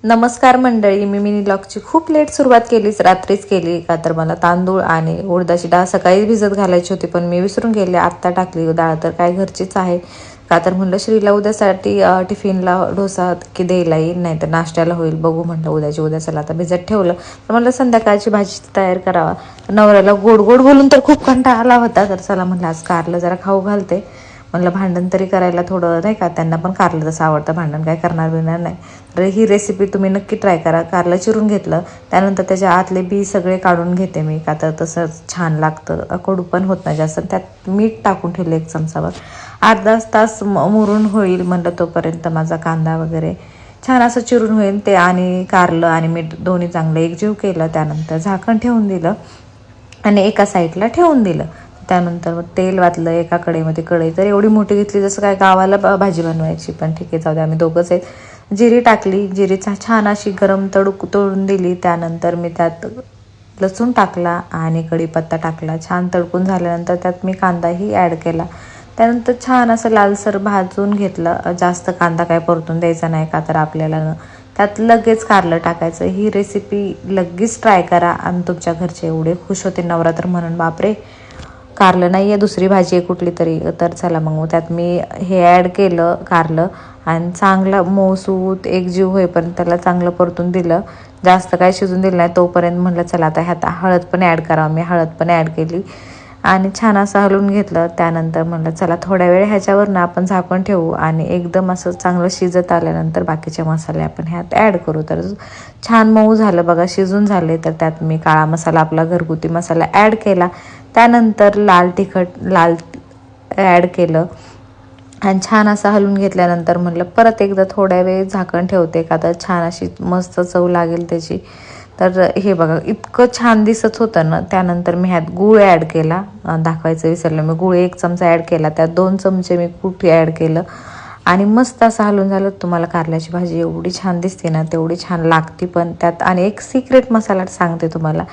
नमस्कार मंडळी, मी मिनी ब्लॉगची खूप लेट सुरुवात केलीच, रात्रीच केली का तर मला तांदूळ आणि उडदाची डाळ सकाळी भिजत घालायची होती, पण मी विसरून गेले. आत्ता टाकली डाळ, तर काय घरचीच आहे का तर म्हणलं श्रीला उद्यासाठी टिफिनला डोसा की द्यायला येईल, नाही तर नाश्त्याला होईल, बघू म्हटलं उद्या चला आता भिजत ठेवलं. तर म्हणलं संध्याकाळची भाजी तयार करावा. नवऱ्याला गोड गोड बोलून तर खूप कंटाळा आला होता, तर चला म्हटलं आज कारलं जरा खाऊ घालते. म्हणलं भांडण तरी करायला थोडं नाही का, त्यांना पण कारलं तसं आवडतं, भांडण काय करणार बिणार नाही. तर ही रेसिपी तुम्ही नक्की ट्राय करा. कारलं चिरून घेतलं, त्यानंतर त्याच्या आतले बी सगळे काढून घेते मी, का तर तसं छान लागतं, कडू पण होत नाही जास्त. त्यात मीठ टाकून ठेवलं 1 चमचावर. 8-10 तास मुरून होईल म्हणलं, तोपर्यंत माझा कांदा वगैरे छान असं चिरून होईल ते, आणि कारलं आणि मीठ दोन्ही चांगलं एकजीव केलं. त्यानंतर झाकण ठेवून दिलं आणि एका साईडला ठेवून दिलं. त्यानंतर तेल वाटलं एका कढईमध्ये. कढई तर एवढी मोठी घेतली जसं काय गावाला भाजी बनवायची, पण ठीक आहे जाऊ दे, आम्ही दोघंच आहेत. जिरी टाकली, जिरीचा छान अशी गरम तळून दिली. त्यानंतर मी त्यात लसूण टाकला आणि कढीपत्ता टाकला. छान तडकून झाल्यानंतर त्यात मी कांदाही ॲड केला. त्यानंतर छान असं लालसर भाजून घेतलं. जास्त कांदा काय परतून द्यायचा नाही, का तर आपल्याला त्यात लगेच कारलं टाकायचं. ही रेसिपी लगेच ट्राय करा आणि तुमच्या घरचे एवढे खुश होते नवरात्र म्हणून, बापरे कारलं नाही आहे दुसरी भाजी आहे कुठली तरी. तर चला मग त्यात मी हे ॲड केलं कारलं आणि चांगलं मऊसूत एकजीव होईपर्यंत त्याला चांगलं परतून दिलं. जास्त काय शिजून दिलं नाही. तोपर्यंत म्हटलं चला आता ह्यात हळद पण ॲड करावं. मी हळद पण ॲड केली आणि छान असं हलवून घेतलं. त्यानंतर म्हटलं चला थोड्या वेळ ह्याच्यावरनं आपण झाकण ठेवू आणि एकदम असं चांगलं शिजत आल्यानंतर बाकीचे मसाले आपण ह्यात ॲड करू. तर छान मऊ झालं बघा, शिजून झाले. तर त्यात मी काळा मसाला आपला घरगुती मसाला ॲड केला. त्यानंतर लाल ॲड केलं आणि छान असं हलवून घेतल्यानंतर म्हटलं परत एकदा थोड्या वेळ झाकण ठेवते, का तर छान अशी मस्त चव लागेल त्याची. तर हे बघा इतकं छान दिसत होतं ना. त्यानंतर मी ह्यात गूळ ॲड केला, दाखवायचं विसरलं मी. गूळ 1 चमचा ॲड केला, त्यात 2 चमचे मी कूट ॲड केलं आणि मस्त असं हलवून झालं. तुम्हाला कारल्याची भाजी एवढी छान दिसते ना, तेवढी छान लागते पण. त्यात आणि एक सिक्रेट मसाला सांगते तुम्हाला,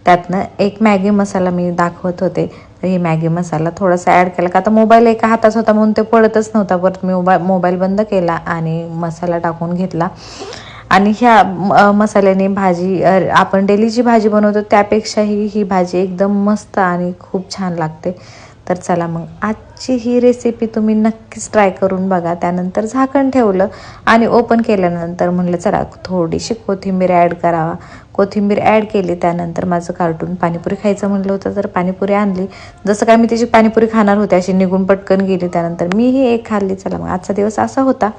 त्यातनं एक मॅगी मसाला मी दाखवत होते. तर ही मॅगी मसाला थोडासा ॲड केला, का तर मोबाईल एका हातात होता म्हणून ते पडतच नव्हता. परत मी मोबाईल बंद केला आणि मसाला टाकून घेतला. आणि ह्या मसाल्याने भाजी आपण डेली जी भाजी बनवतो त्यापेक्षाही ही भाजी एकदम मस्त आणि खूप छान लागते. तर चला मग आजची ही रेसिपी तुम्ही नक्कीच ट्राय करून बघा. त्यानंतर झाकण ठेवलं आणि ओपन केल्यानंतर म्हटलं चला थोडीशी कोथिंबीर ॲड करावा. कोथिंबीर ॲड केली. त्यानंतर माझं कार्टून पाणीपुरी खायचं म्हटलं होतं, तर पाणीपुरी आणली. जसं काय मी त्याची पाणीपुरी खाणार होते अशी निघून पटकन गेली. त्यानंतर मीही एक खाल्ली. चला मग आजचा दिवस असा होता.